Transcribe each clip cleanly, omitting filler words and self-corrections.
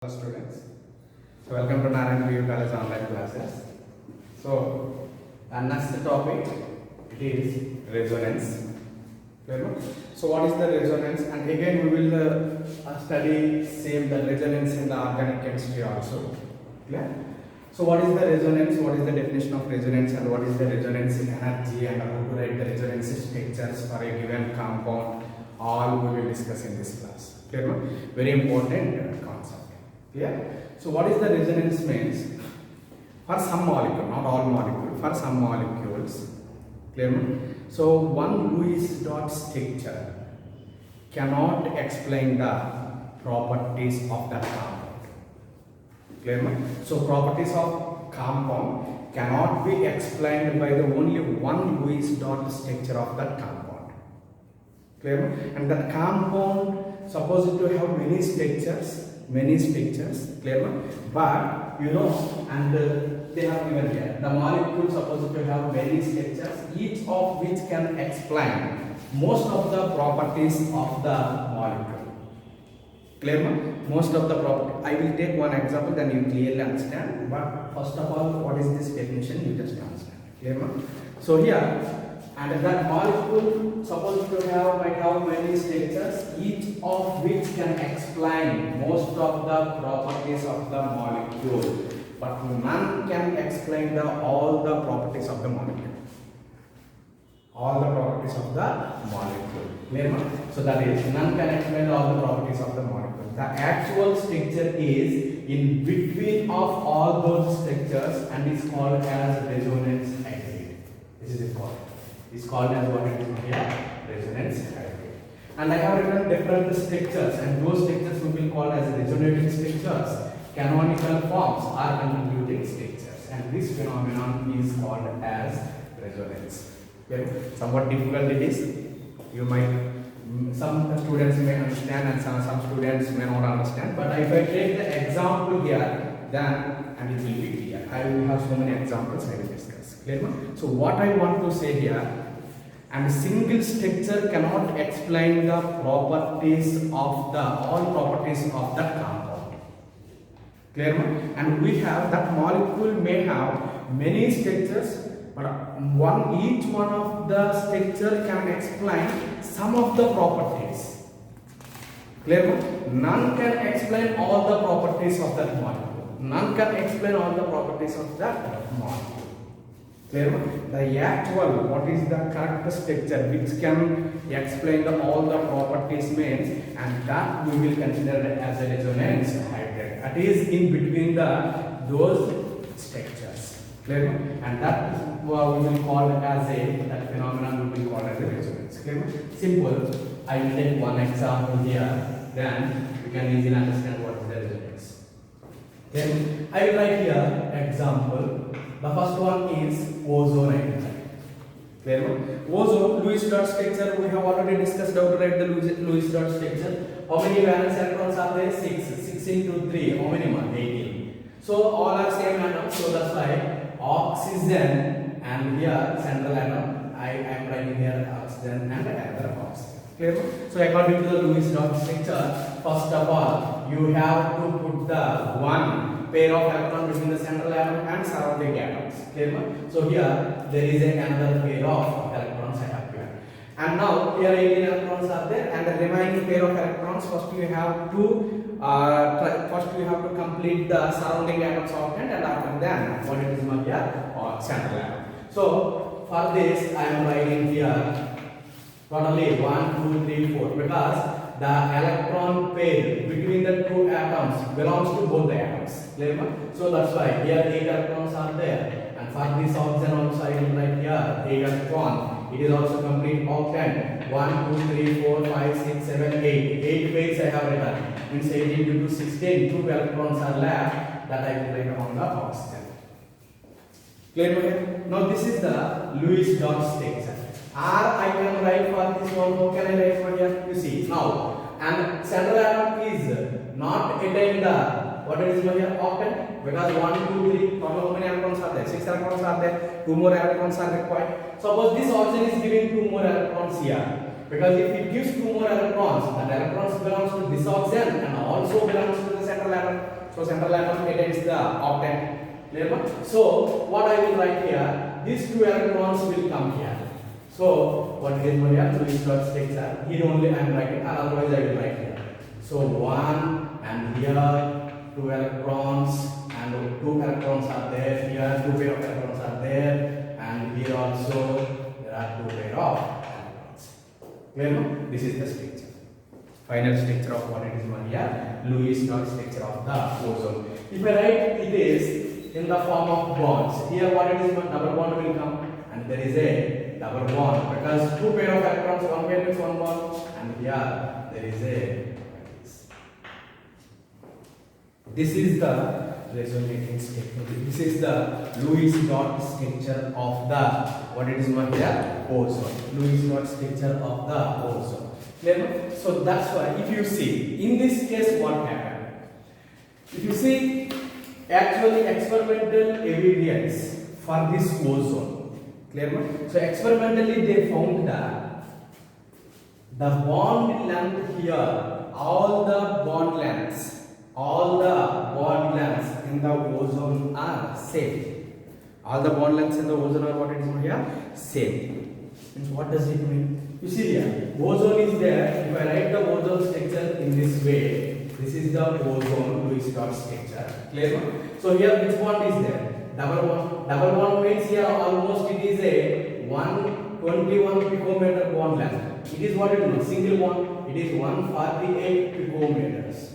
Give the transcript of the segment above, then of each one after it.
Hello students, so welcome to Narayan PU College online classes. So next topic it is resonance. Clear? So what is the resonance? And again we will study same the resonance in the organic chemistry also. Clear? So what is the resonance? What is the definition of resonance and what is the resonance in energy and how to write the resonance structures for a given compound? All we will discuss in this class. Clear? Very important concept. Clear? So what is the resonance means? For some molecule, not all molecule, for some molecules. Clear? So one Lewis dot structure cannot explain the properties of that compound. Clear? So properties of compound cannot be explained by the only one Lewis dot structure of that compound. Clear? And that compound supposed to have many structures, clear? But you know, and they have given here the molecule supposed to have many structures, each of which can explain most of the properties of the molecule. Clear? Most of the property. I will take one example, then you clearly understand. But first of all, what is this definition? You just understand. Clear? So here. And that molecule supposed to might have many structures, each of which can explain most of the properties of the molecule, but none can explain all the properties of the molecule. All the properties of the molecule. Clear? So that is, none can explain all the properties of the molecule. The actual structure is in between of all those structures and is called as resonance hybrid. This is called. Is called as what it is here, resonance hybrid. And I have written different structures, and those structures we will call as resonating structures, canonical forms are contributing structures, and this phenomenon is called as resonance. Okay? Somewhat difficult it is. You might, some students may understand and some students may not understand, but if I take the example here, then and it will be clear. I will have so many examples I will discuss. Clear? So what I want to say here, and a single structure cannot explain the properties of the all properties of that compound. Clear? And we have that molecule may have many structures, but each one of the structure can explain some of the properties. Clear? None can explain all the properties of that molecule. None can explain all the properties of that molecule. Clear? The actual, what is the correct structure which can explain all the properties means, and that we will consider as a resonance hybrid. That is in between those structures. Clear? And that we will call as that phenomenon we will call as a resonance. Clear? Simple. I will take one example here, then you can easily understand what is the resonance. Then I will write here example. The first one is ozone. Clear? Ozone, Lewis dot structure, we have already discussed how to write the Lewis dot structure. How many valence electrons are there? 6. 6 into 3. How many more? 18. So all are same atoms, so that's why oxygen, and here central atom, I am writing here oxygen and another oxygen. Clear? So according to the Lewis dot structure, first of all, you have to put the one pair of electrons between the central atom and surrounding atoms. Clear? So here there is another pair of electrons I have here. And now here 18 electrons are there, and the remaining pair of electrons first you have to complete the surrounding atoms octant, and after that what it is here or central atom. So for this I am writing here totally 1, 2, 3, 4 because the electron pair between the two atoms belongs to both the atoms. Clear? So that's why here 8 electrons are there, and for this oxygen also I will write here 8 electron. It is also complete octant. 1, 2, 3, 4, 5, 6, 7, 8. 8 pairs I have written. Means 18 into 16. 2 electrons are left that I will write on the oxygen. Clear? Now this is the Lewis dot structure. R I can write for this one. How can I write for here? You see now, and central atom is not attain the what it is here octant, because 1, 2, 3 total how many electrons are there? 6 electrons are there. 2 more electrons are required. Suppose this oxygen is giving 2 more electrons here, because if it gives 2 more electrons, that electrons belongs to this oxygen and also belongs to the central atom. So central atom contains the octet. Clear? So what I will write here, these two electrons will come here. So what is here? Lewis dot structure. Here only I am writing, otherwise I will write here. So 1 and here 2 electrons, and 2 electrons are there. Here 2 pair of electrons are there, and here also there are 2 pair of electrons. Clear? No? This is the structure. Final structure of what it is here, Lewis dot structure of the ozone. If I write it is in the form of bonds, here what it is, double bond will come, and there is a double bond because 2 pair of electrons, 1 pair means 1 bond, and here there is a. This is the resonating structure. This is the Lewis dot structure of the what it is here, ozone. Lewis dot structure of the ozone. Clear? So that's why if you see in this case what happened. If you see actually experimental evidence for this ozone. Clear? So experimentally they found that the bond length here, all the bond lengths in the ozone are same. All the bond lengths in the ozone are what it is here? Same. Means what does it mean? You see here, ozone is there. If I write the ozone structure in this way, this is the ozone Lewis dot structure. Clear? So here which bond is there? Double bond. Double bond means here almost it is a 121 picometer bond length. It is what it is? Single bond. It is 148 picometers.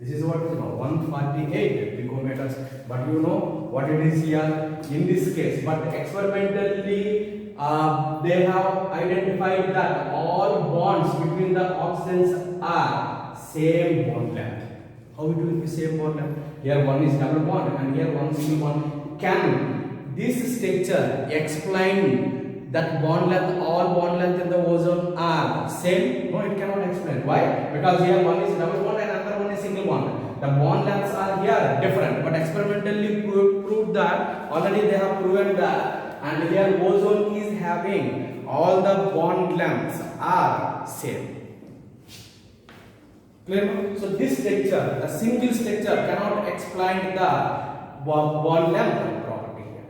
This is what it is, 148 picometers. But you know what it is here in this case. But experimentally, they have identified that all bonds between the oxygens are same bond length. How it will be same bond length? Here one is double bond and here one single bond. Can this structure explain that bond length, all bond length in the ozone are same? No, it cannot explain. Why? Because here one is double bond and another one is single bond. The bond lengths are here different, but experimentally proved that, already they have proven that, and here ozone is having all the bond lengths are same. Clear? So this structure, the single structure cannot explain the bond length property here.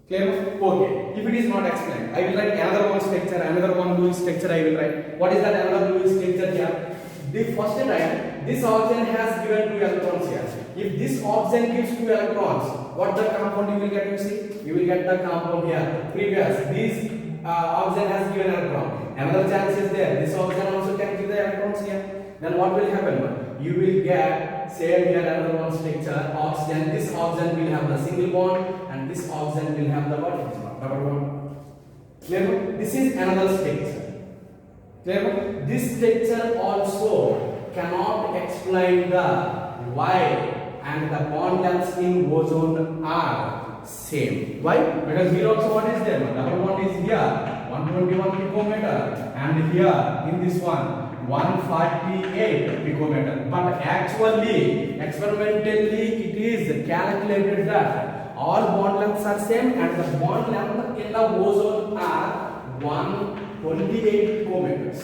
Clear? Okay. If it is not explained, I will write another one structure, another one Lewis structure I will write. What is that another Lewis structure here? The first time, this oxygen has given 2 electrons here. If this oxygen gives 2 electrons, what the compound you will get? You see, you will get the compound here. Previous, this oxygen has given electron. Another chance is there. This oxygen also can give the electrons here. Then what will happen? You will get same here another one structure. Oxygen. This oxygen will have the single bond, and this oxygen will have the what? Double bond. Clear? This is another structure. Clear? This structure also cannot explain the why and the bond lengths in ozone are same. Why? Because here also what is there? Double bond is here 121 picometer, and here in this one 148 picometer. But actually, experimentally, it is calculated that all bond lengths are same, and the bond length in the ozone are 128 picometers.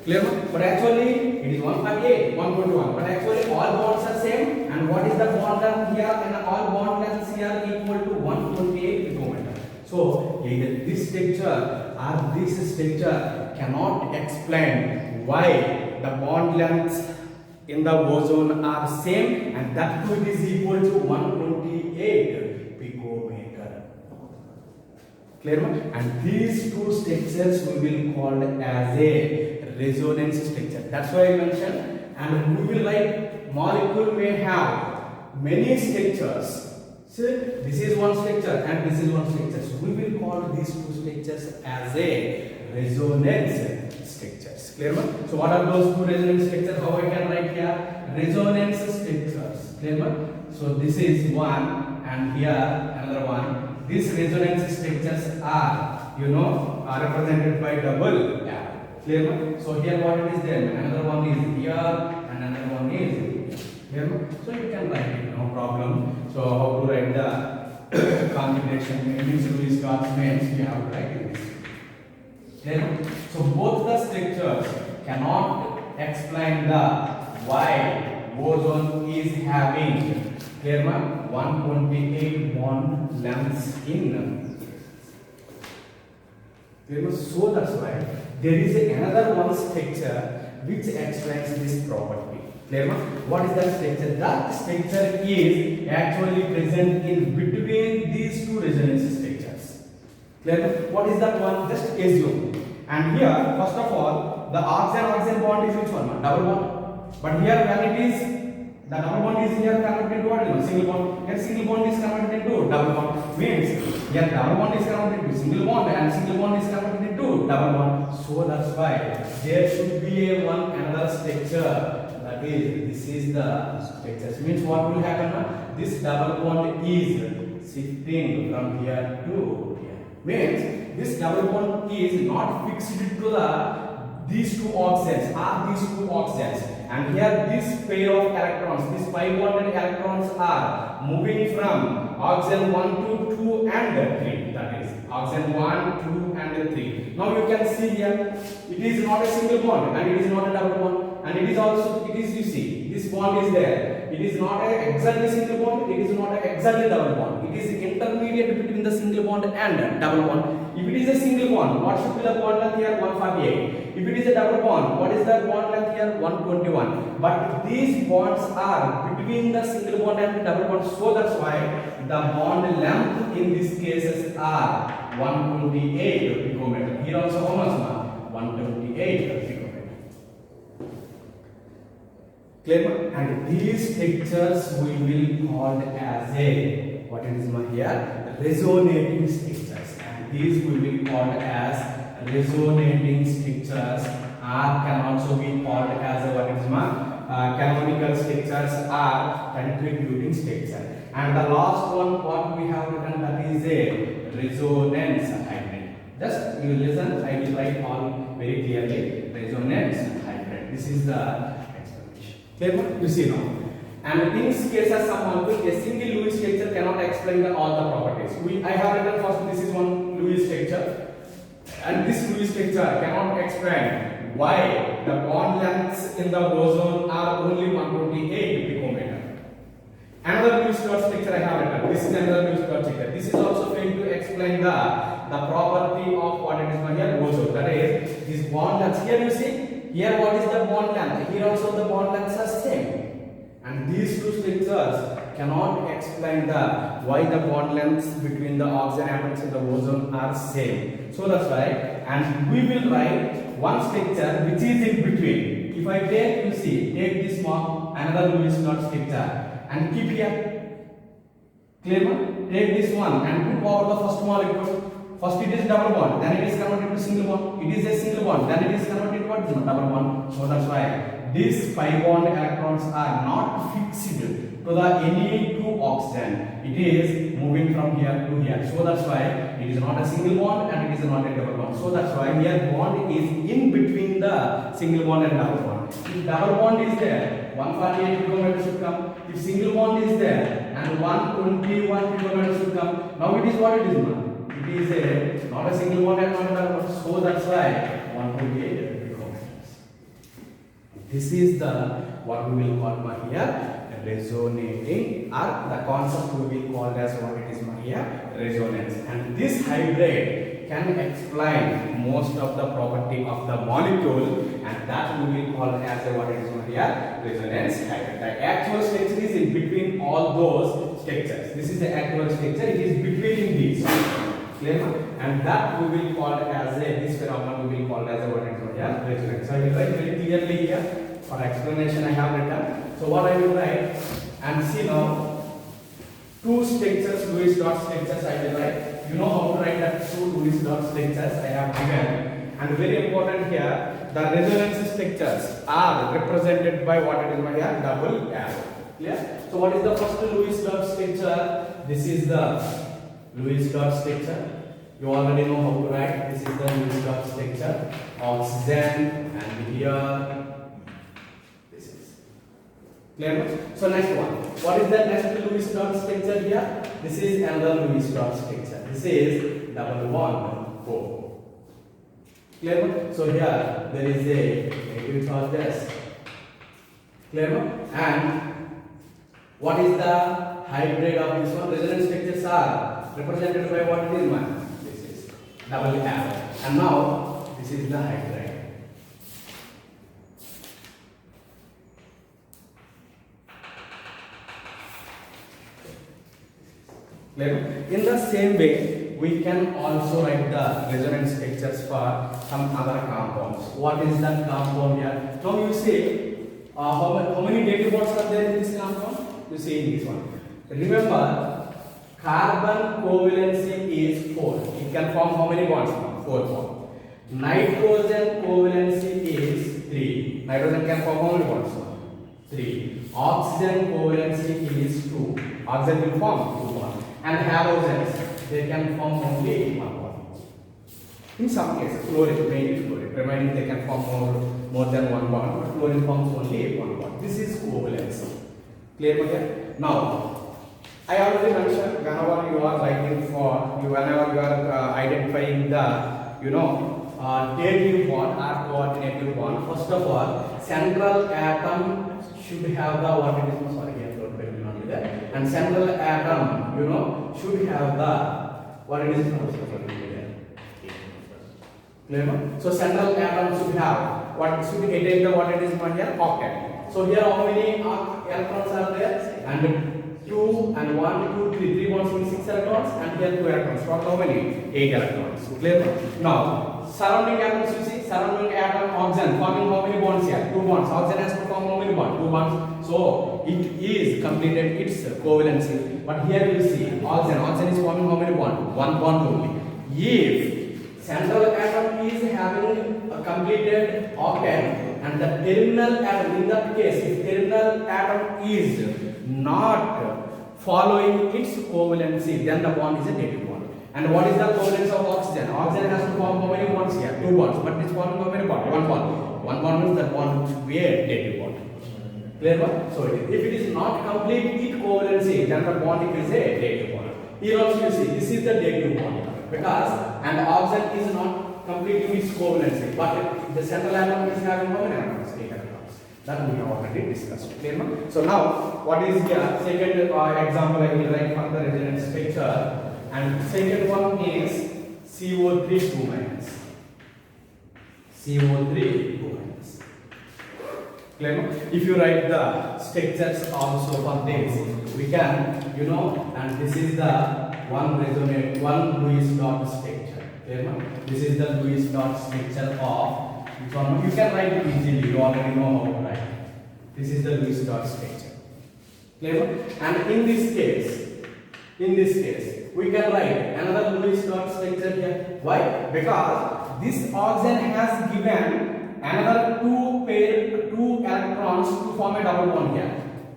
Clear? But actually, it is 148, 121. But actually, all bonds are same. And what is the bond length here? And all bond lengths here equal to 128 picometer. So either this structure or this structure cannot explain why the bond lengths in the ozone are same, and that too is equal to 128 picometer. Clear? And these two structures we will call as a resonance structure. That's why I mentioned. And we will write molecule may have many structures. So this is one structure and this is one structure. So we will call these two structures as a resonance structures. Clear? So what are those two resonance structures? How I can write here? Resonance structures. Clear? So this is one, and here another one. These resonance structures are, are represented by double arrow. Clear? So here what it is there? Another one is here and another one is here. Clear? So you can write it, no problem. So how to write the configuration? Lewis dot means we have to write it. Clear? So both the structures cannot explain the why ozone is having clear 128 bond lengths in. So that's why there is another one structure which explains this property. Clear? What is that structure? That structure is actually present in between these two resonance structures. Clear? What is that one? Just assume. And here, first of all, the oxygen bond is which one? Double bond. But here, when it is the double bond is here converted into what? Single bond. Here single bond is converted into double bond. Means here double bond is converted into single bond and single bond is converted into double bond. So that's why there should be a one another structure. That is, this is the structure. Means what will happen? This double bond is shifting from here to here. Means this double bond is not fixed to these two oxygens or these two oxygens. And here this pair of electrons, these pi bonded electrons are moving from oxygen 1 to 2 and 3. That is oxygen 1, 2 and 3. Now you can see here, it is not a single bond and it is not a double bond. And it is also, you see, this bond is there. It is not a exactly single bond, it is not a exactly double bond. It is intermediate between the single bond and double bond. If it is a single bond, what should be the bond length here? 148. If it is a double bond, what is the bond length here? 121. But these bonds are between the single bond and double bond, so that's why the bond length in these cases are 128 picometer. Here also how much? 128 picometer. Clear? And these structures we will call as a, what it is here? Resonating structures. And these we will call as resonating structures, or can also be called as a, what it is canonical structures or contributing structure. And the last one what we have written, that is a resonance hybrid. Just you listen, I will write all very clearly. Resonance hybrid. This is the clear? You see now. And in this case, as someone with a single Lewis structure cannot explain all the properties. I have written first, this is one Lewis structure, and this Lewis structure cannot explain why the bond lengths in the ozone are only 128 picometer. Another Lewis dot structure I have written. This is another Lewis dot structure. This is also going to explain the property of what it is here, ozone. That is, this bond lengths. Here you see. Here what is the bond length? Here also the bond lengths are same. And these two structures cannot explain why the bond lengths between the oxygen atoms in the ozone are same. So that's why, and we will write one structure which is in between. If I take, you see, take this mark, another Lewis dot structure, and keep here. Clear? Take this one and put over the first molecule. First it is double bond, then it is converted to single bond. It is a single bond, then it is converted to what? Double bond. So that's why these pi bond electrons are not fixed to the any two oxygen. It is moving from here to here. So that's why it is not a single bond and it is not a double bond. So that's why here bond is in between the single bond and double bond. If double bond is there, 148 picometer should come. If single bond is there, and 121 picometer should come. Now it is what it is now. It is not a single bond and not a double bond. So that's why 128 picometers. This is the what we will call here resonating, or the concept we will call as what it is here resonance. And this hybrid can explain most of the property of the molecule, and that we will call as what it is here resonance hybrid. The actual structure is in between all those structures. This is the actual structure. It is between these. Clear? And that we will call as this phenomenon we will call as what it is here resonance. So I will write very clearly here. For explanation I have written. So what I will write, and see now, two structures, Lewis dot structures I will write. You know how to write that two Lewis dot structures I have given. And very important here, the resonance structures are represented by what it is here, double arrow. Clear? So what is the first Lewis dot structure? This is the Lewis dot structure. You already know how to write. This is the Lewis dot structure. Oxygen, and here clear? So next one. What is the next Lewis dot structure here? This is another Lewis dot structure. This is double bond O. Clear? So here there is a negative charges. Clear? And what is the hybrid of this one? Resonance structures are represented by what it is, man? This is double F. And now this is the hybrid. Clear? In the same way, we can also write the resonance structures for some other compounds. What is that compound here? Now you see how many dative bonds are there in this compound? You see in this one. Remember, carbon covalency is 4. It can form how many bonds? 4 bonds. Nitrogen covalency is 3. Nitrogen can form how many bonds? 3. Oxygen covalency is 2. Oxygen will form 2 bonds. And halogens, they can form only 1 bond. In some cases, fluorine, mainly fluorine, remaining they can form more than 1 bond, but fluorine forms only 1 bond. This is covalency. Clear here? Now, I already mentioned whenever you are writing whenever you are identifying the dative bond or coordinative bond. First of all, central atom should have the what it is. Sorry, here don't pay me on that. And central atom, should have the what it is. Clear? So central atom should have what should contain the what it is here octet. So here how many electrons are there? And 2 and 1, 2, 3 bonds in 6 electrons, and here 2 electrons. Total how many? 8 electrons. Clear? Now surrounding atoms, you see surrounding atom oxygen forming how many bonds here? 2 bonds. Oxygen has to form how many bonds? 2 bonds. So it is completed its covalency. But here you see oxygen is forming how many bonds? 1 bond only. If central atom is having a completed octet, and the terminal atom, in that case, if terminal atom is not following its covalency, then the bond is a dative bond. And what is the covalence of oxygen? Oxygen has to form how many bonds here? 2 bonds. But it's forming how many bonds? 1 bond. 1 bond means that bond should be a dative bond. Clear one? So if it is not complete its covalency, then the bond is a dative bond. Here also you see, this is the dative bond. Because, and oxygen is not completing its covalency. But the central atom is having how many atoms? 8 atoms. That we have already discussed. Clear one? So now, what is here? Second example I will write for the resonance structure. And second one is CO3 2 minus. CO3 2 minus. Clear? If you write the structures also for this, we can, and this is the one Lewis dot structure. Clear? This is the Lewis dot structure of this one. You can write it easily. You already know how to write. This is the Lewis dot structure. Clear? And in this case, we can write another Lewis dot structure here. Why? Because this oxygen has given another two electrons to form a double bond here.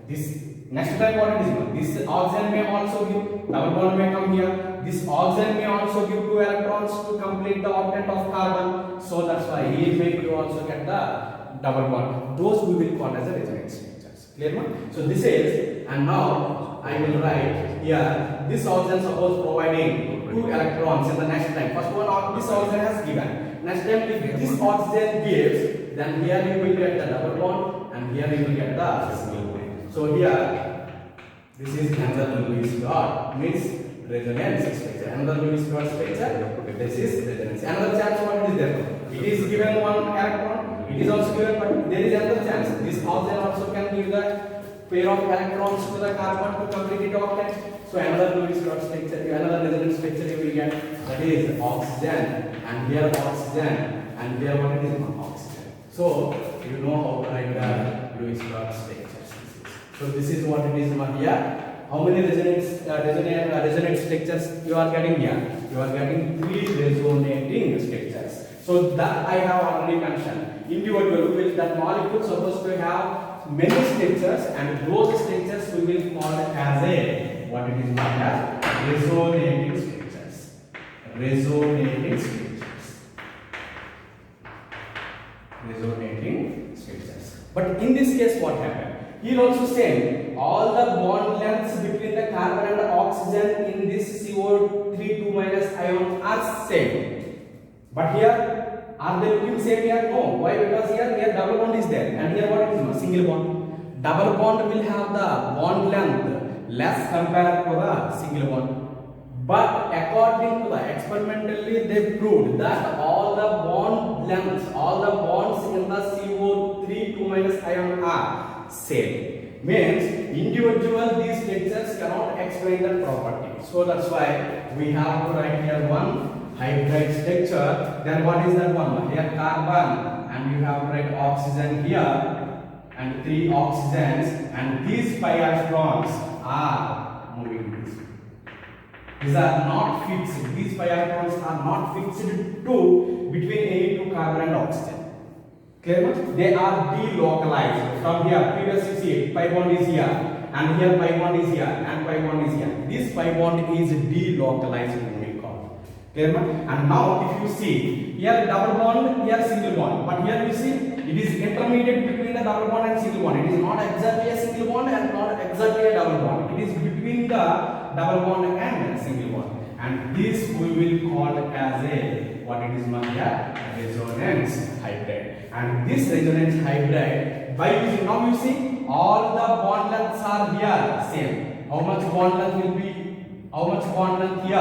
This next time what it is? This oxygen may also give double bond may come here. This oxygen may also give 2 electrons to complete the octet of carbon. So that's why he may you also get the double bond. Those we will call as the resonance structures. Clear one? So this is, and now I will write here this oxygen suppose providing 2 electrons in the next time. First one this oxygen has given. Next time if this oxygen gives, then here you will get the double bond and here you will get the single bond. So here this is another Lewis dot means resonance structure. Another Lewis dot structure. This is resonance. Another chance what is there? It is given 1 electron. It is also given, but there is another chance. This oxygen also can give the pair of electrons to the carbon to complete it octet. So another Lewis dot structure, another resonance structure you will get, that is oxygen, and here oxygen, and here what it is oxygen. So you know how to write the Lewis dot structures. So this is what it is here. How many resonance structures you are getting here? You are getting 3 resonating structures. So that I have already mentioned. Individual that molecule supposed to have many structures, and those structures we will call as a what it is called as resonating structures. Resonating structures. Resonating structures. But in this case, what happened? Here also same. All the bond lengths between the carbon and the oxygen in this CO3 2 minus ion are same. But here Are they looking same here? No. Why? Because here double bond is there, and here what is single bond. Double bond will have the bond length less compared to the single bond. But according to the experimentally, they proved that all the bond lengths, all the bonds in the CO3 2- ion are same. Means individual these structures cannot explain that property. So that's why we have to write here one hydride structure. Then what is that one? Here carbon, and you have to write oxygen here, and 3 oxygens, and these 5 electrons are moving this way. These are not fixed. These 5 electrons are not fixed to between any 2 carbon and oxygen. Clear? They are delocalized. From here, previously see pi bond is here, and here pi bond is here, and pi bond is here. This pi bond is delocalized moving called. Clear? And now if you see here double bond, here single bond, but here you see it is intermediate between the double bond and single bond. It is not exactly a single bond and not exactly a double bond. It is between the double bond and single bond, and this we will call as a what it is here resonance hybrid. And this resonance hybrid, by using, now you see all the bond lengths are here same. How much bond length will be? How much bond length here?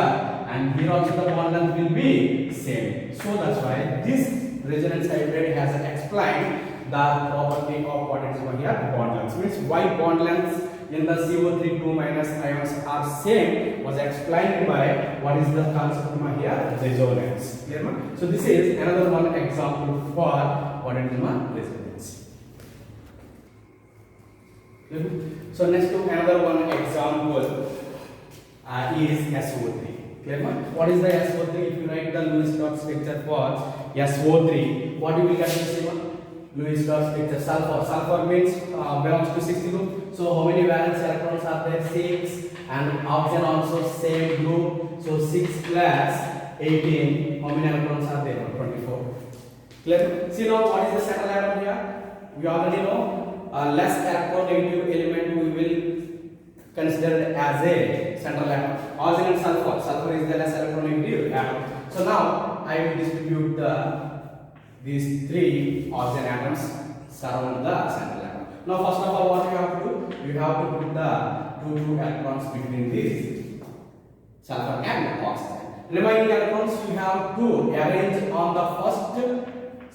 And here also the bond length will be same. So that's why this resonance hybrid has explained the property of what is here bond lengths. Means why bond lengths in the CO3 2- ions are same was explained by what is the concept here resonance. Clear? So this is another one example for what is resonance. Clear? So next to another one example is SO3. Clear? What is the SO3? If you write the Lewis-Dot structure for SO3, what you will get the same one? Lewis-Dot structure sulfur. Sulfur means belongs to 6 group. So how many valence electrons are there? 6. And oxygen also same group. So 6 plus 18. How many electrons are there? 24. Clear? See now what is the central atom here? We already know less electronegative element we will consider as a central atom. Oxygen and sulfur. Sulfur is the less electronegative atom. So now I will distribute these 3 oxygen atoms surround the central atom. Now first of all what you have to do? You have to put the 2 electrons between these sulfur and oxygen. Remaining electrons you have to arrange on the first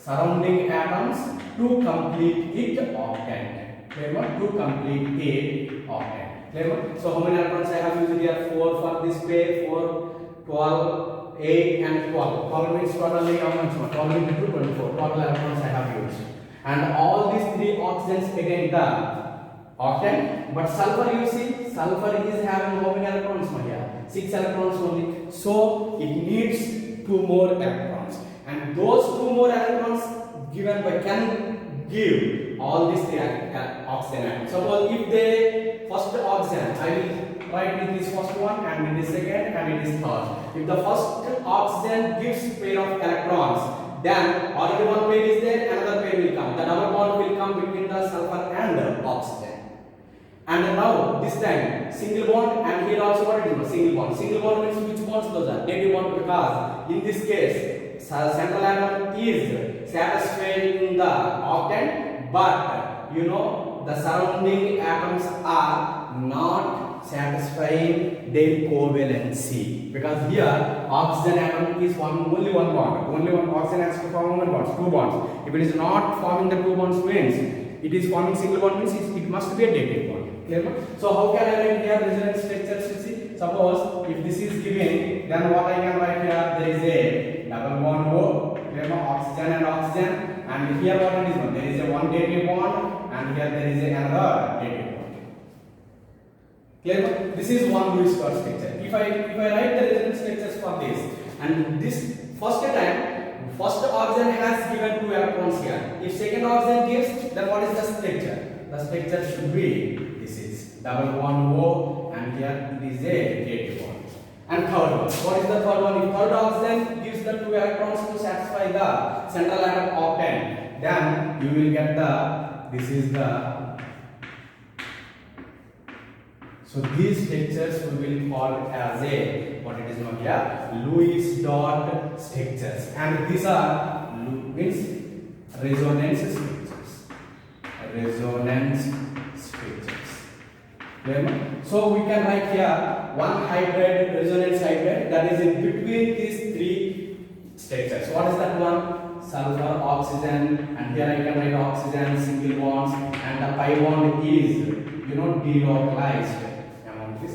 surrounding atoms to complete it octet. Clear? To complete it octet. Clear? So how many electrons I have used here? 4 for this pair, 4, 12, 8 and 12. 12 means totally how much? 12 into 24. 12 electrons I have used. And all these 3 oxygens again the octet. But sulfur you see, sulfur is having how many electrons here? 6 electrons only. So it needs 2 more electrons. And those 2 more electrons given by can give all these 3 oxygen atoms. Suppose if they first oxygen, I will write it is first one and it is second and it is third. If the first oxygen gives pair of electrons, then already one pair is there, another pair will come. The double bond will come between the sulfur and the oxygen. And now this time single bond, and here also what it is? Single bond. Single bond means which bonds those are? Dative bond, because in this case central atom is satisfying the octet, but you know the surrounding atoms are not satisfying their covalency, because here oxygen atom is forming only one bond. Only one oxygen has to form one bond, 2 bonds. If it is not forming the 2 bonds means it is forming single bond means it must be a dative bond. Clear? So how can I write here resonance structures? You see, suppose if this is given, then what I can write here? There is a double bond O. Clear? Oxygen and oxygen, and here what it is? There is a one dative bond, and here there is another dative bond. Clear? This is one Lewis-Dot structure. If I write the resonance structures for this, and this first time, first oxygen has given 2 electrons here. If second oxygen gives, then what is the structure? The structure should be, this is double bond O, and here it is a dative bond. And third one, what is the third one? If third oxygen gives the 2 electrons to satisfy the central atom octet, then you will get this is the, so these structures we will call as a, what it is known here, Lewis-Dot structures, and these are means resonance structures. Resonance structures. Clear? So we can write here one hybrid, resonance hybrid, that is in between these three structures. What is that one? Sulfur, oxygen, and here I can write oxygen, single bonds, and the pi bond is, delocalized among this.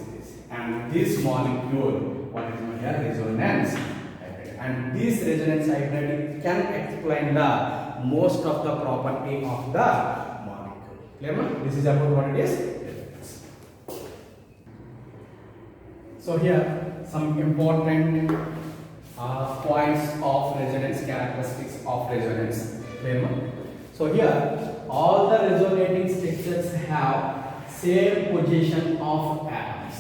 And this molecule, what is here? Resonance hybrid. And this resonance hybrid can explain the most of the property of the molecule. Clear? This is about what it is. So here some important points of resonance, characteristics of resonance. So here all the resonating structures have same position of atoms.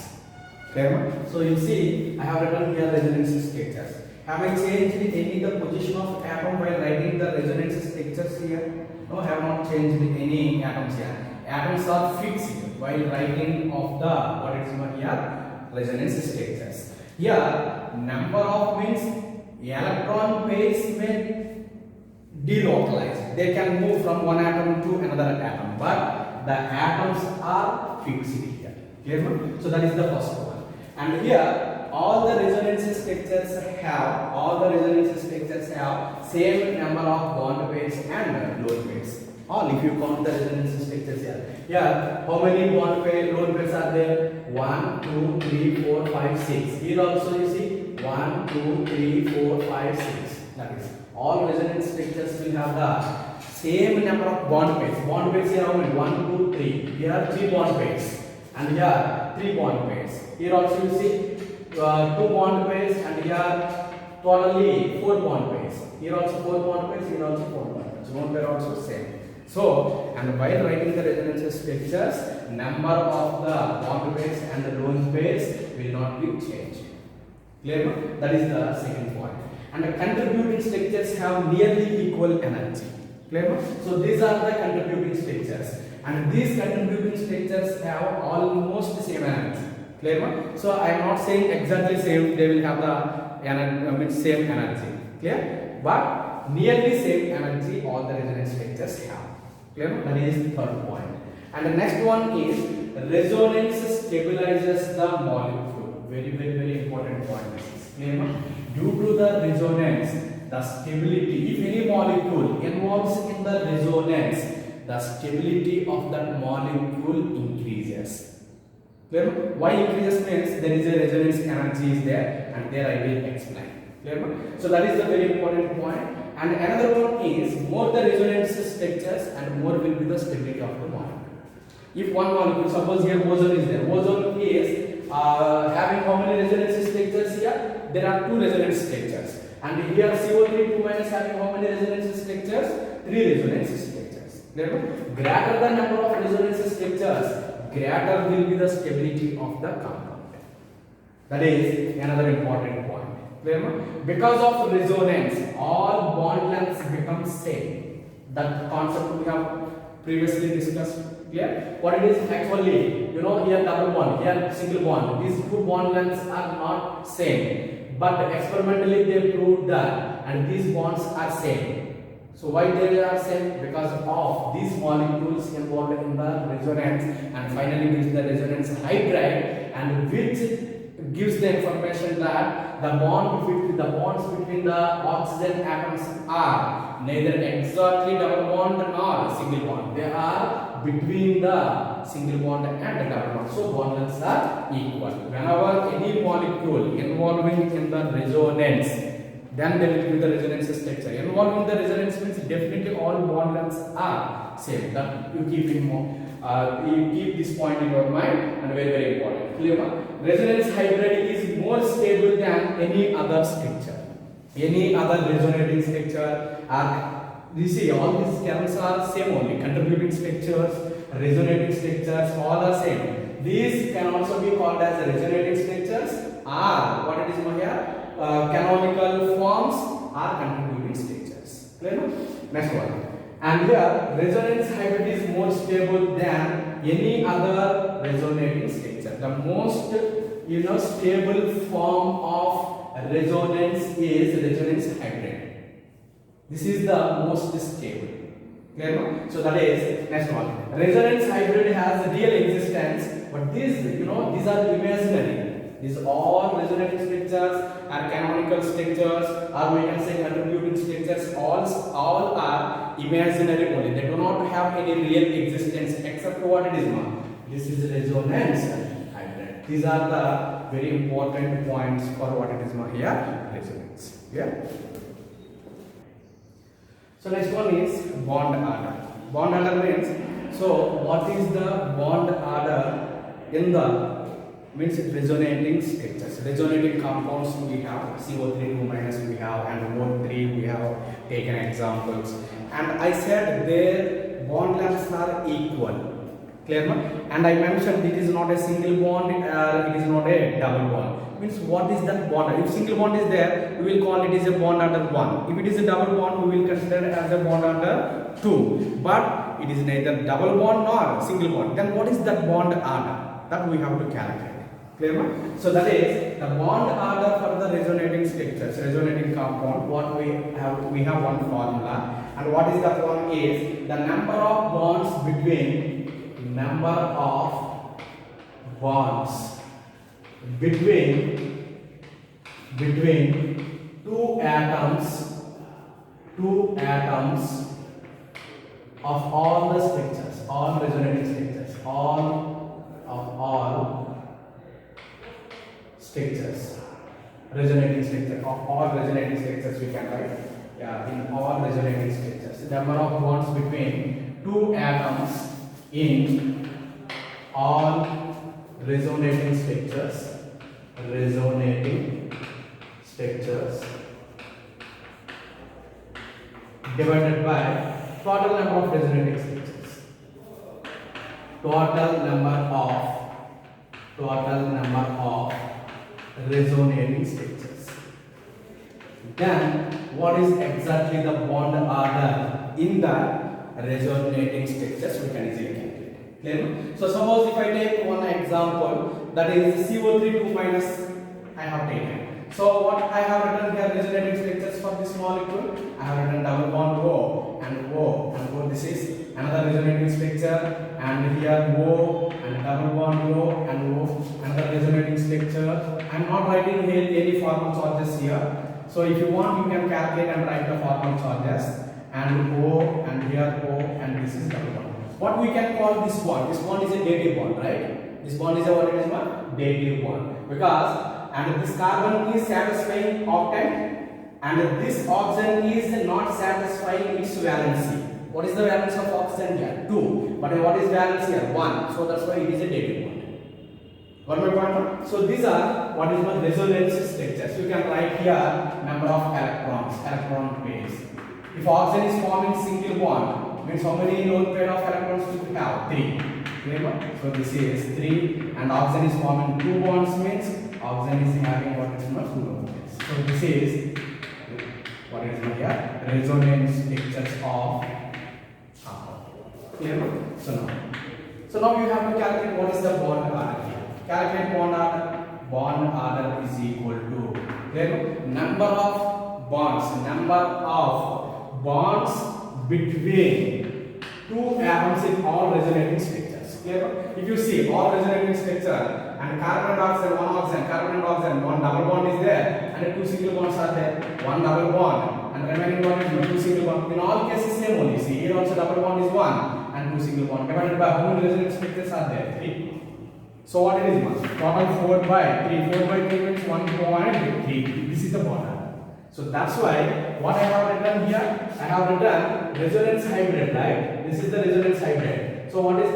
So you see I have written here resonance structures. Have I changed any the position of atom while writing the resonance structures here? No, I have not changed any atoms here. Atoms are fixed while writing of the what is here resonance structures. Here number of means electron pairs may delocalize. They can move from one atom to another atom, but the atoms are fixed here. Clear? So that is the first one. And here all the resonance structures have same number of bond pairs and lone pairs. All if you count the resonance structures here. Here how many bond pair lone pairs are there? 1, 2, 3, 4, 5, 6. Here also you see 1, 2, 3, 4, 5, 6. That is all resonance structures will have the same number of bond pairs. Bond pairs here how many? 1, 2, 3. Here 3 bond pairs. And here 3 bond pairs. Here also you see 2 bond pairs, and here totally 4 bond pairs. Here also 4 bond pairs, here also 4 bond pairs. Bond pair also same. So, and while writing the resonance structures, number of the bond pairs and the lone pairs will not be changed. Clear? That is the second point. And the contributing structures have nearly equal energy. Clear? So these are the contributing structures, and these contributing structures have almost the same energy. Clear? So I am not saying exactly same. They will have the same energy. Clear? But nearly same energy all the resonance structures have. Clear? That is the third point. And the next one is resonance stabilizes the molecule. Very important point. This is clear. Due to the resonance, the stability, if any molecule involves in the resonance, the stability of that molecule increases. Clear? Why increases means there is a resonance energy is there, and there I will explain. Clear? So that is the very important point. And another one is more the resonance structures and more will be the stability of the molecule. If one molecule, suppose here ozone is there, ozone is having how many resonance structures here? There are 2 resonance structures. And here CO3 2- having how many resonance structures? 3 resonance structures. Greater the number of resonance structures, greater will be the stability of the compound. That is another important point. Because of resonance, all bond lengths become same. That concept we have previously discussed. Clear? What it is actually, here double bond, here single bond. These 2 bond lengths are not same, but experimentally they proved that, and these bonds are same. So why they are same? Because of these molecules involved in the resonance, and finally gives the resonance hybrid, and which gives the information that the bonds between the oxygen atoms are neither exactly double bond nor single bond. They are between the single bond and the double bond. So bond lengths are equal. Whenever any molecule involving in the resonance, then there will be the resonance structure. Involving the resonance means definitely all bond lengths are same. That you keep this point in your mind, and very important. Clear? Resonance hybrid is more stable than any other structure. Any other resonating structure are, you see, all these terms are same only. Contributing structures, resonating structures, all are same. These can also be called as resonating structures, or what it is here, canonical forms are contributing structures. Clear? Next one. And here resonance hybrid is more stable than any other resonating structure. The most stable form of resonance is resonance hybrid. This is the most stable. Clear no? So that is next one. Resonance hybrid has real existence, but these these are imaginary. These all resonating structures are canonical structures, or we can say contributing structures. All are imaginary only. They do not have any real existence except what it is now. This is resonance hybrid. These are the very important points for what it is now here. Resonance. Yeah. So next one is bond order. Bond order means, so what is the bond order in the means resonating structures. Resonating compounds we have CO3 2 minus we have, and O3 we have taken examples, and I said their bond lengths are equal. Clear no? And I mentioned it is not a single bond, it is not a double bond. Means what is that bond? If single bond is there, we will call it is a bond order 1. If it is a double bond, we will consider it as a bond order 2. But it is neither double bond nor single bond. Then what is that bond order? That we have to calculate. Clear no? So that is the bond order for the resonating structures, resonating compound. What we have one formula, and what is that one is the number of bonds between two atoms of all the structures, all resonating structures, resonating structure of all resonating structures we can write. Yeah, in all resonating structures, number of bonds between two atoms in all resonating structures divided by total number of resonating structures. Total number of resonating structures. Then what is exactly the bond order in the resonating structures? We can easily calculate. Clear? So suppose if I take one example, that is CO3 2 minus I have taken. So what I have written here, resonating structures for this molecule, I have written double bond O and O and O. This is another resonating structure, and here O and double bond O and O, another resonating structure. I am not writing here any formal charges here. So if you want, you can calculate and write the formal charges. And O and here O, and this is double bond. What we can call this bond? This bond is a dative bond, right? This bond is a what it is one? Dative bond, because and this carbon is satisfying octet, and this oxygen is not satisfying its valency. What is the valence of oxygen here? 2. But what is valence here? 1. So that's why it is a dative bond. Got my point? So these are what is the resonance structures. You can write here number of electrons, electron pairs. If oxygen is forming single bond, means how many lone pair of electrons we have? 3. Clear? So this is 3, and oxygen is forming 2 bonds, means oxygen is having what is not 2 lone pairs. So this is what is here? Resonance structures of carbon. Clear? So now you have to calculate what is the bond order here. Calculate bond order. Bond order is equal to number of bonds between two atoms in all resonating structures. Clear? If you see all resonating structure and carbon and oxygen, one double bond is there, and 2 single bonds are there. One double bond and remaining one is 2 single bond. In all cases same only. See here also double bond is 1 and 2 single bond. Divided by how many resonating structures are there? 3. So what it is? Total 4 by 3. 4 by 3 means 1.3. This is the bond. So that's why what I have written here, I have written resonance hybrid, right? This is the resonance hybrid. So what is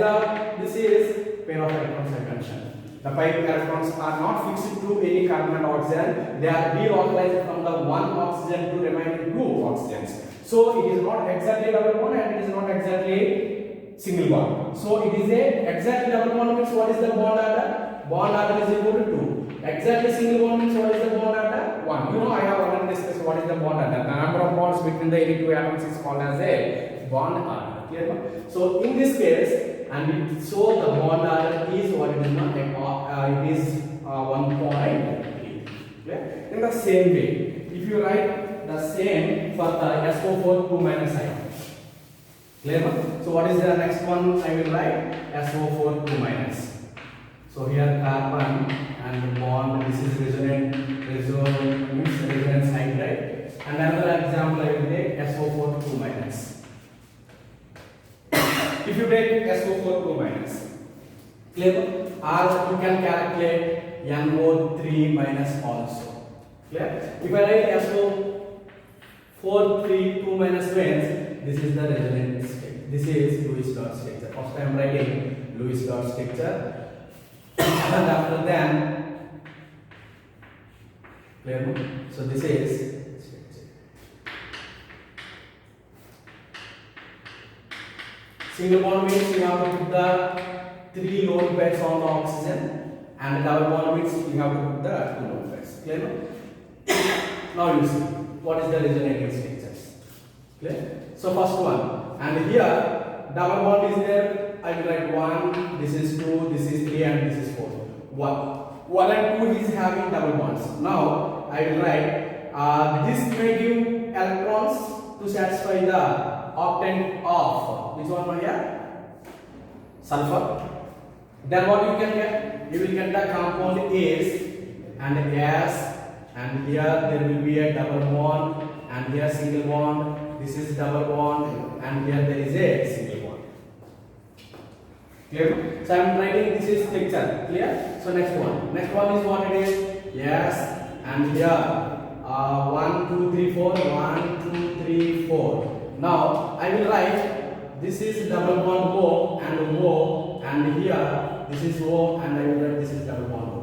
this is pair of electrons I mentioned. The 5 electrons are not fixed to any carbon and oxygen. They are delocalized from the one oxygen to remaining 2 oxygens. So it is not exactly double bond and it is not exactly single bond. So it is a exactly double bond means what is the bond order? Bond order is equal to 2. Exactly single bond means what is the bond order? 1. I have already discussed what is the bond order. The number of bonds between the any two atoms is called as a bond order. Clear? So in this case, and so the bond order is what it is not it is 1.3. Clear? In the same way, if you write the the same for the SO4 2 minus ion. Clear? So what is the next one? I will write SO4 2 minus. So here carbon and bond. This is resonance hydride. And another example I will take SO4 2 minus. If you take SO4 2 minus, clear? Or you can calculate NO3 minus also. Clear? If I write SO4 2 minus means this is the resonance state. This is Lewis dot structure. First I am writing Lewis dot structure. And after then, clear? So this is single bond means you have to put the 3 lone pairs on the oxygen, and double bond means you have to put the 2 lone pairs. Clear? Now you see what is the resonating structures. Clear? So first one, and here double bond is there. I will write 1, this is 2, this is 3, and this is 4. 1 and 2 is having double bonds. Now I will write this may give electrons to satisfy the octant of which one here? Sulfur. Then what you can get? You will get the compound A's and S, and here there will be a double bond, and here single bond. This is double bond, and here there is a single bond. Clear? So I am writing this is structure. Clear? So next one. Next one is what it is? Yes. And here 1, 2, 3, 4. 1, 2, 3, 4. Now I will write this is double bond O and O, and here this is O, and I will write this is double bond O.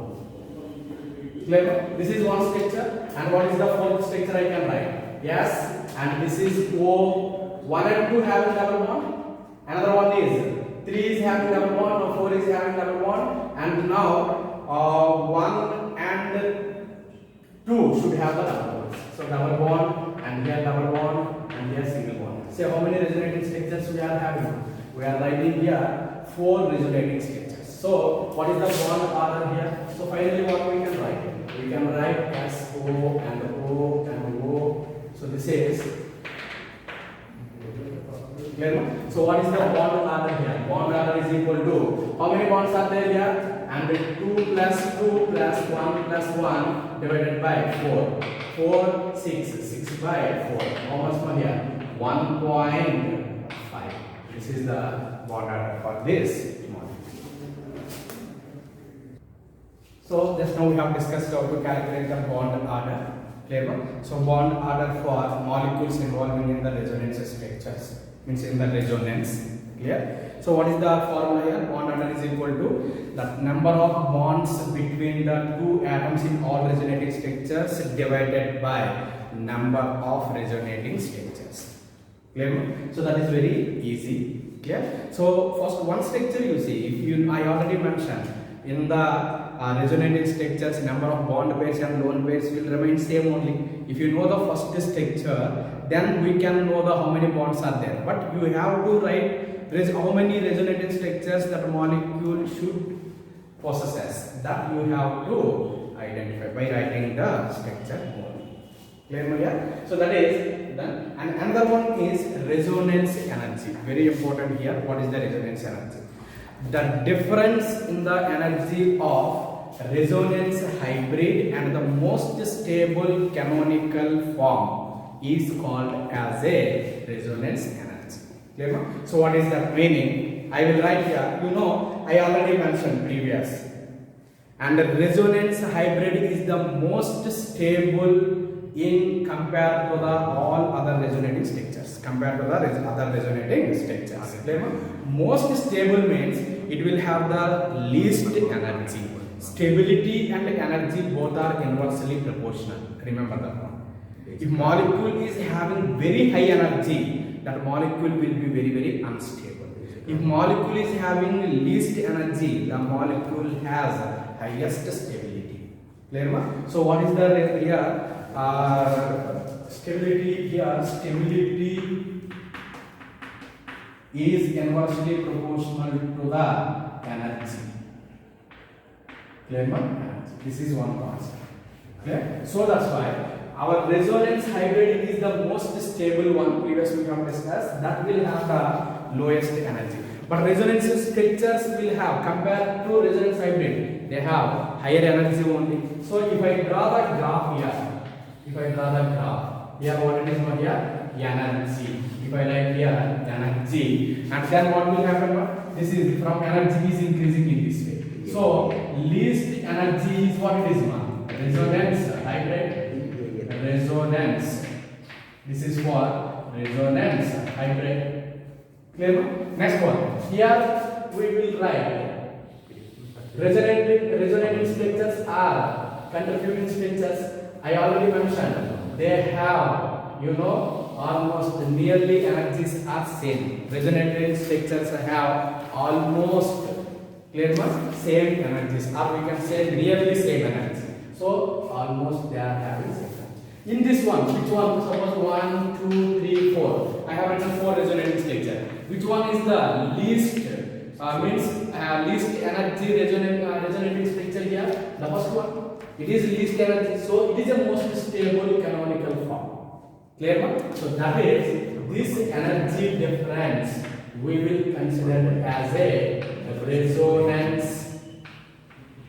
Clear? This is one structure, and what is the fourth structure I can write? Yes. And this is O. 1 and 2 having double bond. Another one is 3 is having double bond, or 4 is having double bond, and now 1 and 2 should have the double bonds. So double bond, and here double bond, and here single bond. So how many resonating structures we are having? We are writing here 4 resonating structures. So what is the bond order here? So finally what we can write? We can write SO and O and O. So this is clear? So what is the bond order here? Bond order is equal to, how many bonds are there here? And 2 plus 2 plus 1 plus 1 divided by 4. 4, 6. 6 by 4. How much more here? 1.5. This is the bond order for this model. So just now we have discussed how to calculate the bond order. Clear? So bond order for molecules involving in the resonance structures. Means in the resonance. Clear? So what is the formula here? Bond order is equal to the number of bonds between the 2 atoms in all resonating structures divided by number of resonating structures. Clear? So that is very easy. Clear? So first one structure you see, if you I already mentioned in the resonating structures, number of bond pairs and lone pairs will remain same only. If you know the first structure, then we can know the how many bonds are there. But you have to write how many resonating structures that molecule should possess. That you have to identify by writing the structure only. Clear, Maria? So that is done. And another one is resonance energy. Very important here. What is the resonance energy? The difference in the energy of resonance hybrid and the most stable canonical form is called as a resonance energy. Clear? So what is that meaning? I will write here. You know, I already mentioned previous. And the resonance hybrid is the most stable in compared to the all other resonating structures. Compared to the other resonating structures. Clear? Most stable means it will have the least energy. Stability and energy both are inversely proportional. Remember that one. If molecule is having very high energy, that molecule will be very, very unstable. If molecule is having least energy, the molecule has highest stability. Clear? So what is the here? Stability here. Stability is inversely proportional to the energy. Clear? This is one concept. Clear? So that's why Our resonance hybrid is the most stable one. Previously we have discussed that will have the lowest energy. But resonance structures will have, compared to resonance hybrid, they have higher energy only. So if I draw the graph here, what it is over here? Energy. If I write here energy, and then what will happen? This is from energy is increasing in this way. So least energy is what it is, man? Resonance hybrid. Resonance. This is for resonance hybrid. Clear? Next one. Here we will write resonating structures are contributing structures. I already mentioned they have, almost nearly energies are same. Resonating structures have almost same energies, or we can say nearly same energy. So almost they are having same energy. In this one, which one? Suppose 1, 2, 3, 4. I have written 4 resonating structures. Which one is the least? Least energy resonating structure here. The first one. It is least energy, so it is the most stable canonical form. Clear? So that is this energy difference we will consider as a resonance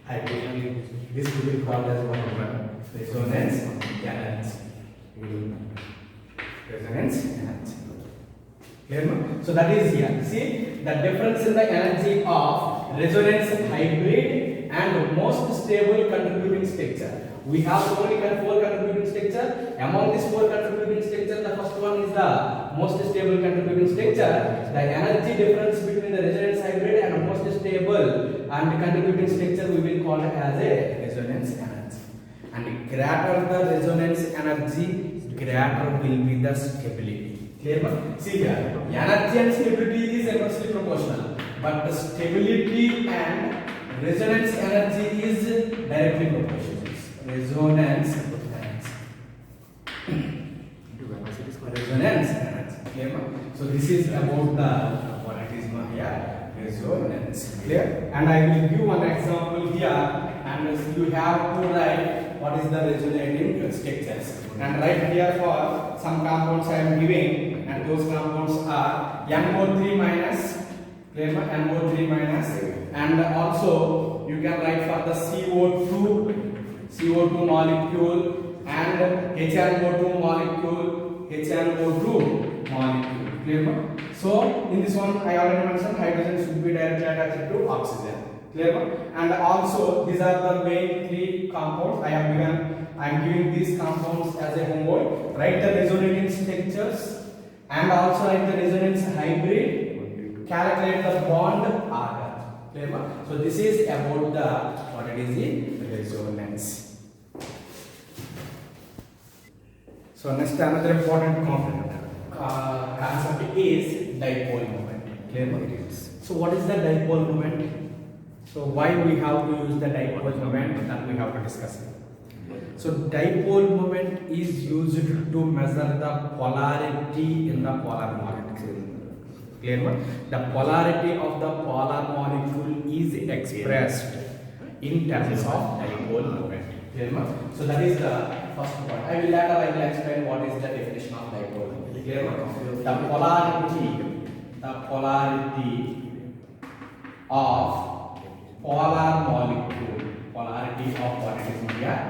hybrid. This will be called as one resonance energy. Resonance energy. Clear? So that is here. See the difference in the energy of resonance hybrid and most stable contributing structure. We have only 4 contributing structure. Among these 4 contributing structure, the first one is the most stable contributing structure. The energy difference between the resonance hybrid and most stable and contributing structure we will call it as a resonance energy. And greater the resonance energy, greater will be the stability. Clear? See here, energy and stability is inversely proportional, but the stability and resonance energy is directly proportional. Resonance energy. Resonance energy. Clear? So this is about the what it is here. Resonance. Clear? And I will give one example here, and you have to write what is the resonating structures. And right here for some compounds I am giving, and those compounds are NO3 minus. Clear? NO3 minus, and also you can write for the CO2 molecule and HNO2 molecule, Clear? So in this one I already mentioned hydrogen should be directly attached to oxygen. Clear? And also these are the main 3 compounds I am giving these compounds as a homework. Write the resonating structures and also write the resonance hybrid. Calculate the bond order. Clear? So this is about the what it is the resonance. So next another important concept is dipole moment. Clear? So what is the dipole moment? So why we have to use the dipole moment, that we have to discuss it. So dipole moment is used to measure the polarity in the polar molecule. Clear? The polarity of the polar molecule is expressed in terms of dipole moment. Clear? So that is the first point. I will explain what is the definition of dipole moment. Clear? The polarity of polar molecule. Polarity of what it is here?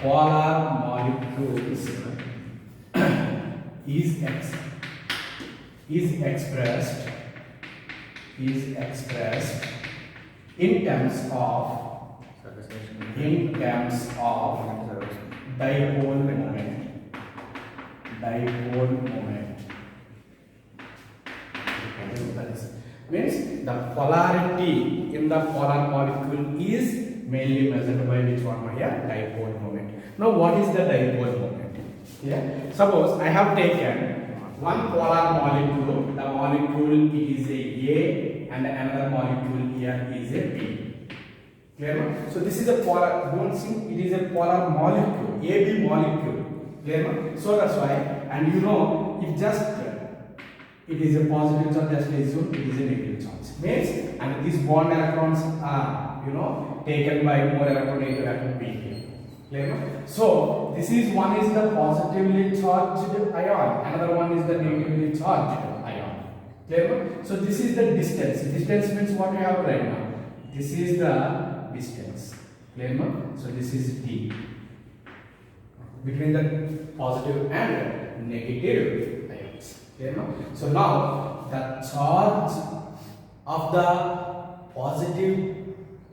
Polar molecules is expressed in terms of dipole moment. Means the polarity in the polar molecule is mainly measured by which one here? Dipole moment. Now what is the dipole moment? Yeah. Suppose I have taken one polar molecule. The molecule is a and another molecule here is a B. Clear? So this is a polar. Don't think it is a polar molecule. AB molecule. Clear? So that's why. And it just it is a positive charge, just assume it is a negative charge. Means, and these bond electrons are taken by more electron A to electron B here. Clear? So this is one is the positively charged ion, another one is the negatively charged ion. Clear? So this is the distance. Distance means what we have right now. This is the distance. Clear? So this is D between the positive and negative ions. Clear? So now the charge of the positive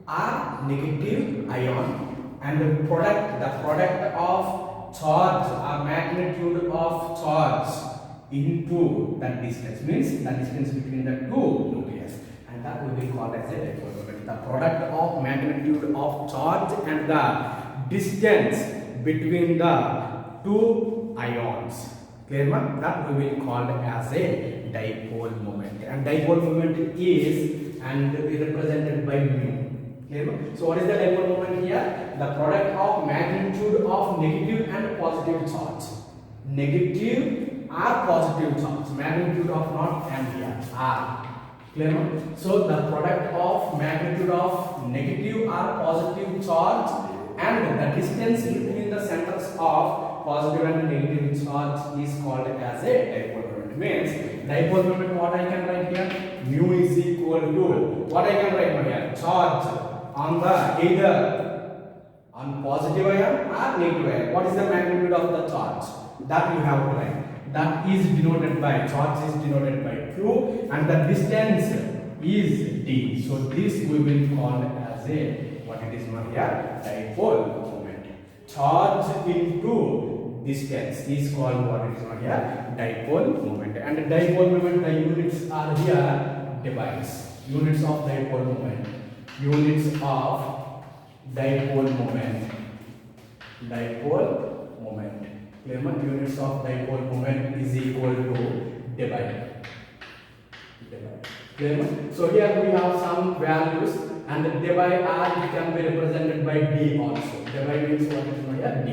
or negative ion and the product of charge or magnitude of charge into that distance means the distance between the two nucleus, and that will be called as a dipole moment. The product of magnitude of charge and the distance between the two ions. Clear? That we will call as a dipole moment, and dipole moment is represented by mu. Clear? So what is the dipole moment here? The product of magnitude of negative and positive charge. Negative or positive charge. Magnitude of not M here. R. Clear? So the product of magnitude of negative or positive charge and the distance between the centers of positive and negative charge is called as a dipole moment. Means dipole moment, what I can write here? Mu is equal to what I can write here? Charge on the either on positive ion or negative ion. What is the magnitude of the charge? That you have to write. That is denoted by, charge is denoted by Q and the distance is D. So this we will call as a, what it is here? Dipole moment. Charge into distance is called what it is here? Dipole moment. And the dipole moment, the units are here divides. Units of dipole moment. Units of dipole moment. Dipole moment. Clear? Units of dipole moment is equal to divide. Clear? So here we have some values, and the divide R can be represented by D also. Divide means what is here? D.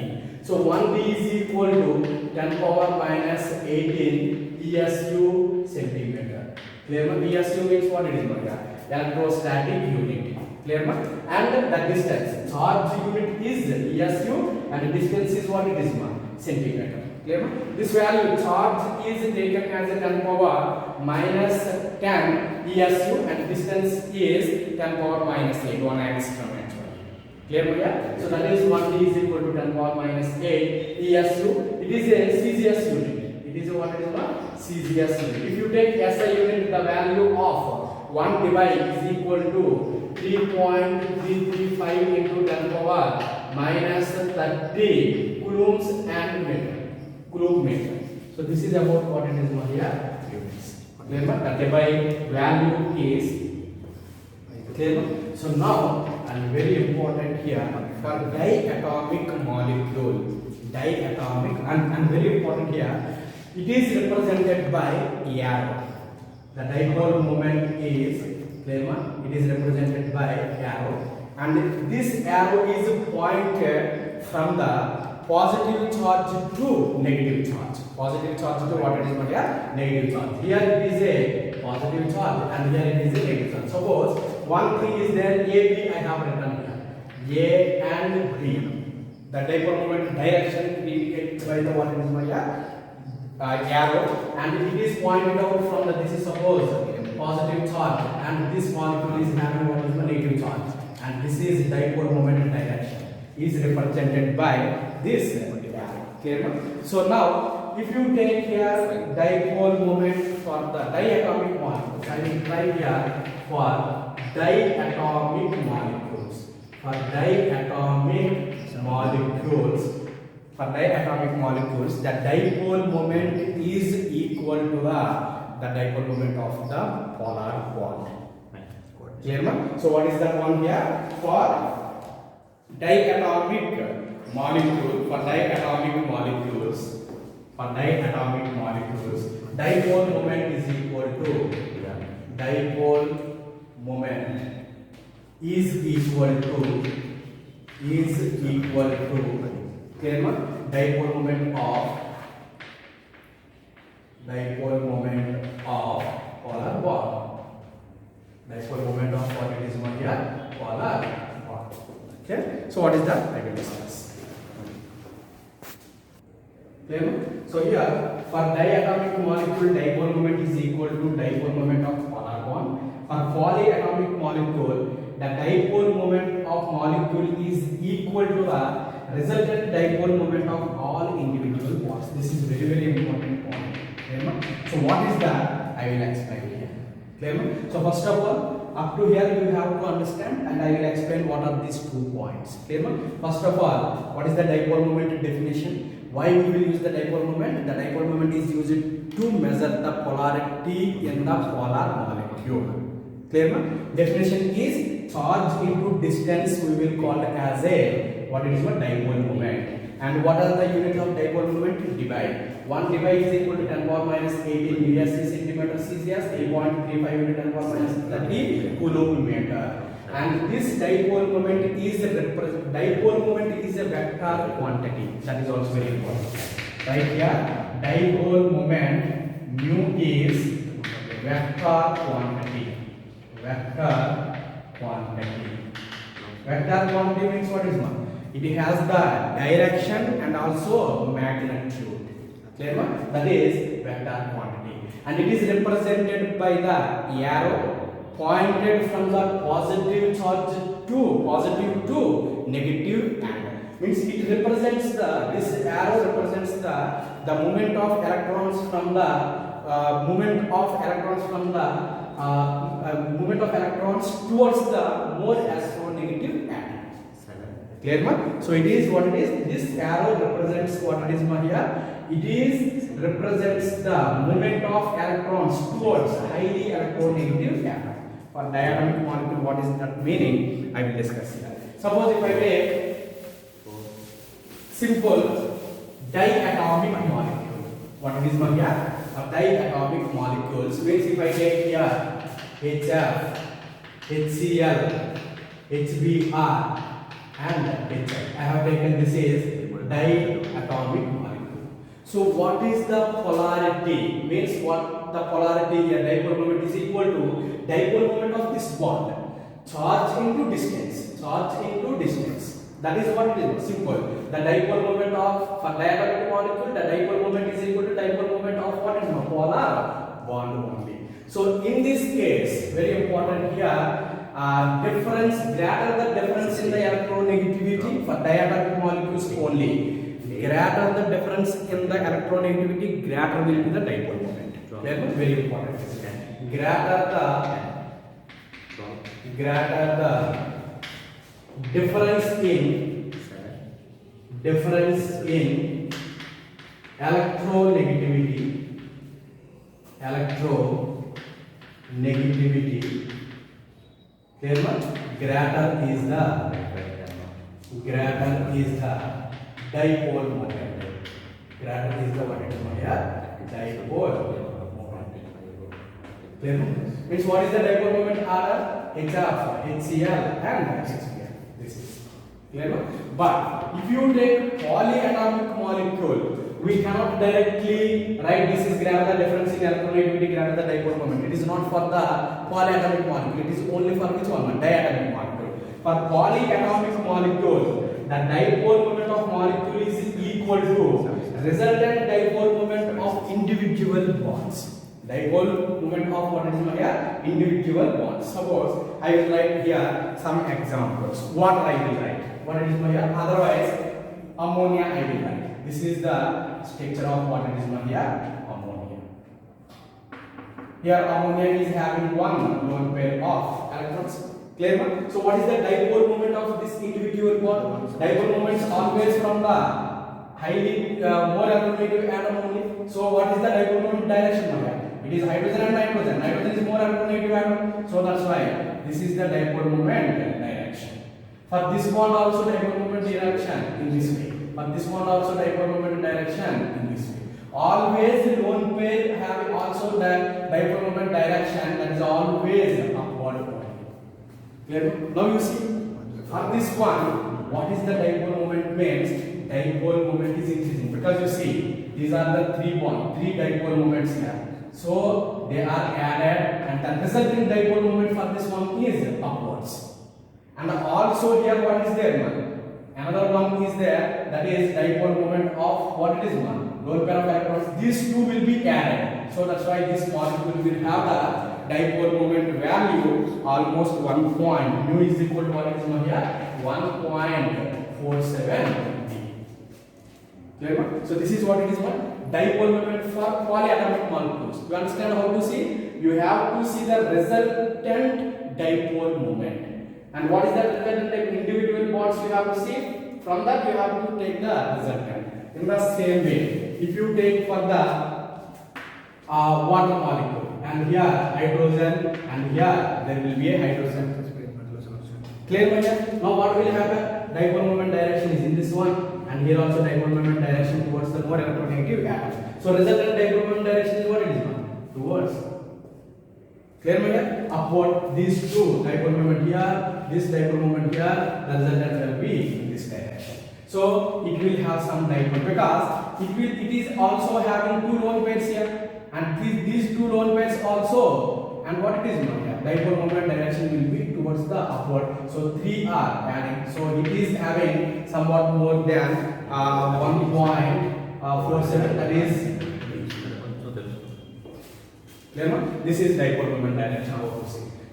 So 1D is equal to 10 power minus 18 ESU centimeter. Clear? ESU means what it is here? Electrostatic unit. Clear? And the distance, charge unit is ESU and the distance is what it is, centimeter. Clear? This value charge is taken as a 10 power minus 10 ESU and distance is 10 power minus 8, 1 extra actually. Clear? Yeah? So that is 1D is equal to 10 power minus 8 ESU. It is a CGS unit. It is what it is, CGS unit. If you take SI unit, the value of 1 divide is equal to 3.335 into 10 power minus 30 coulombs and meter. Coulomb meter. So this is about what it is here, units. Remember the divide value is clear. So now, and very important here, for diatomic molecule, diatomic and very important here, it is represented by arrow. The dipole moment is clear. It is represented by arrow, and this arrow is pointed from the positive charge to negative charge. Positive charge to what it is here? Negative charge. Here it is a positive charge and here it is a negative charge. Suppose one thing is there, A, B I have written here. A and B. The dipole moment direction indicated by the what it is here? Arrow, and it is pointed out from the, this is suppose positive charge and this molecule is having what is the negative charge, and this is dipole moment direction is represented by this arrow. Clear? So now if you take here dipole moment for the diatomic molecules, I will try here for diatomic molecules. For diatomic molecules, the dipole moment is equal to the dipole moment of the polar bond. Clear? So what is that one here? For diatomic molecule, dipole moment is equal to clear? Dipole moment of polar bond. Dipole moment of what it is here? Polar bond. Okay. So what is that? I will discuss. Clear? So here for diatomic molecule, dipole moment is equal to dipole moment of polar bond. For polyatomic molecule, the dipole moment of molecule is equal to the resultant dipole moment of all individual bonds. This is very important point. Clear? So what is that? I will explain here. Clear? So first of all, up to here you have to understand, and I will explain what are these 2 points. Clear? First of all, what is the dipole moment definition? Why we will use the dipole moment? The dipole moment is used to measure the polarity in the polar molecule. Clear? Definition is charge into distance. We will call as a what is what dipole moment. And what are the units of dipole moment? Divide. 1 divide is equal to 10 power minus 18 meter centimeter Celsius, 8.35 into 10 power minus 30 coulomb meter. And this dipole moment is a vector quantity. That is also very important. Right here, dipole moment mu is vector quantity. Vector quantity. Vector quantity means what is one? It has the direction and also magnitude. Clear? That is vector quantity. And it is represented by the arrow pointed from the positive charge to negative angle. Means it represents this arrow represents the movement of electrons from the movement of electrons towards the more astronegative angle. Clear? So it is what it is. This arrow represents what it is here. It is represents the movement of electrons towards highly electronegative angle. For diatomic molecule, what is that meaning? I will discuss here. Suppose if I take simple diatomic molecule, what is here? A diatomic molecules means if I take here HF, HCl, HBr and HF. I have taken this is diatomic molecule. So what is the polarity? Means what the polarity here, dipole moment is equal to dipole moment of this bond. Charge into distance. Charge into distance. That is what it is. Simple. The dipole moment of for diatomic molecule, the dipole moment is equal to dipole moment of what is polar bond only. So in this case, very important here. Difference greater the difference in the electronegativity for diatomic molecules only. Greater the difference in the electronegativity, greater will be the dipole moment. Very important. Greater the difference in electronegativity. Clear? Greater is the dipole moment. Greater is the what it is here? Dipole moment. Clear? Means what is the dipole moment? R, HF, HCl and HCl. This is clear. But if you take polyatomic molecule, we cannot directly write this is greater the difference in electronegativity greater the dipole moment. It is not for the polyatomic molecule. It is only for which one? Diatomic molecule. For polyatomic molecule, the dipole moment of molecule is equal to resultant dipole moment of individual bonds. Dipole moment of what is here? Individual bonds. Suppose I will write here some examples. Water I will write. What is here? Otherwise, ammonia I will write. This is the structure of what is here? Ammonia. Here ammonia is having one lone pair of electrons. Clear? So what is the dipole moment of this individual bond? Dipole moment is always from the highly more electronegative atom only. So what is the dipole moment direction here? It is hydrogen and nitrogen. Nitrogen is more electronegative atom. So that's why this is the dipole moment direction. For this bond also dipole moment direction in this way. For this bond also dipole moment direction in this way. Always lone pair have also the dipole moment direction that is always upward only. Clear? Now you see, for this one, what is the dipole moment means? Dipole moment is increasing because you see, these are the three dipole moments here. So they are added and the resulting dipole moment for this one is upwards. And also here what is there? Another one is there, that is dipole moment of what it is one? lone pair of electrons, these two will be added. So that's why this molecule will have the dipole moment value almost 1 point. Mu is equal to what is here? 1.47 D. Clear? So this is what it is called. Dipole moment for polyatomic molecules. You understand how to see? You have to see the resultant dipole moment. And what is that resultant? Individual bonds you have to see. From that you have to take the resultant. In the same way, if you take for the water molecule, and here hydrogen, and here there will be a hydrogen. Clear? Now what will happen? Dipole moment direction is in this one, and here also dipole moment direction towards the more electronegative atom. So resultant dipole moment direction is what it is now? Towards. Clear? Upward. These two dipole moment here, this dipole moment here, the resultant will be in this direction. So it will have some dipole because it is also having two lone pairs here, and these two lone pairs also. And what it is now here? Dipole moment direction will be towards the upward. So 3 are adding. So it is having somewhat more than 1.47. That is clear? This is dipole moment direction.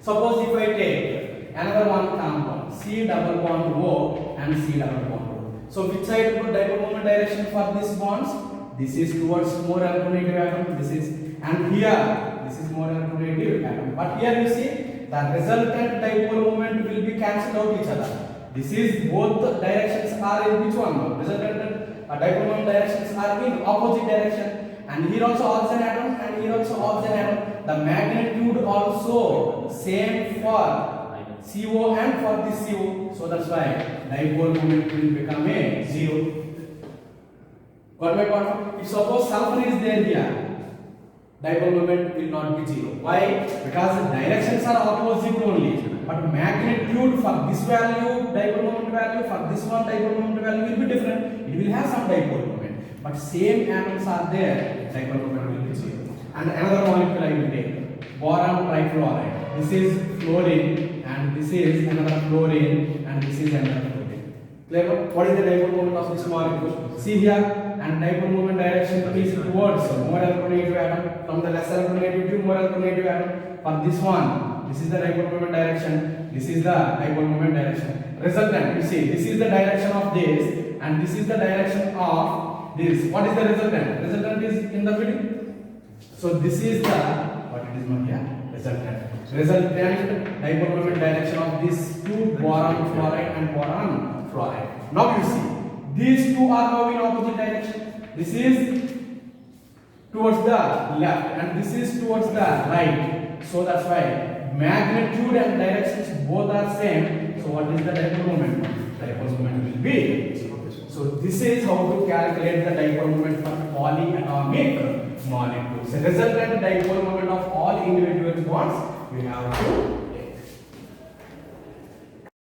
Suppose if I take another one compound, C double bond O and C double bond O. So which side put dipole moment direction for these bonds? This is towards more electronegative atom. This is, and here this is more electronegative atom. But here you see the resultant dipole moment will be cancelled out each other. This is both directions are in which one? Resultant dipole moment directions are in opposite direction. And here also oxygen atom, and here also oxygen atom. The magnitude also same for CO and for this CO. So that's why dipole moment will become a 0. Got my point? If suppose sulfur is there here, dipole moment will not be 0. Why? Because the directions are opposite only. But magnitude for this value, dipole moment value, for this one dipole moment value will be different. It will have some dipole moment. But same atoms are there, dipole moment will be 0. And another molecule I will take, boron trifluoride. This is fluorine, and this is another fluorine, and this is another fluorine. Clear? What is the dipole moment of this molecule? See here, and dipole moment direction is towards more electronegative atom, from the less electronegative to more electronegative atom. For this one, this is the dipole moment direction, this is the dipole moment direction. Resultant, you see, this is the direction of this, and this is the direction of this. What is the resultant? Resultant is in the middle. So this is the, what it is not here? Resultant. Resultant dipole moment direction of these two, boron fluoride and boron fluoride. Now you see, these two are now in opposite direction. This is towards the left and this is towards the right. So that's why magnitude and directions both are same. So what is the dipole moment? Dipole moment will be 0. So this is how to calculate the dipole moment for polyatomic molecules. The resultant dipole moment of all individual bonds we have to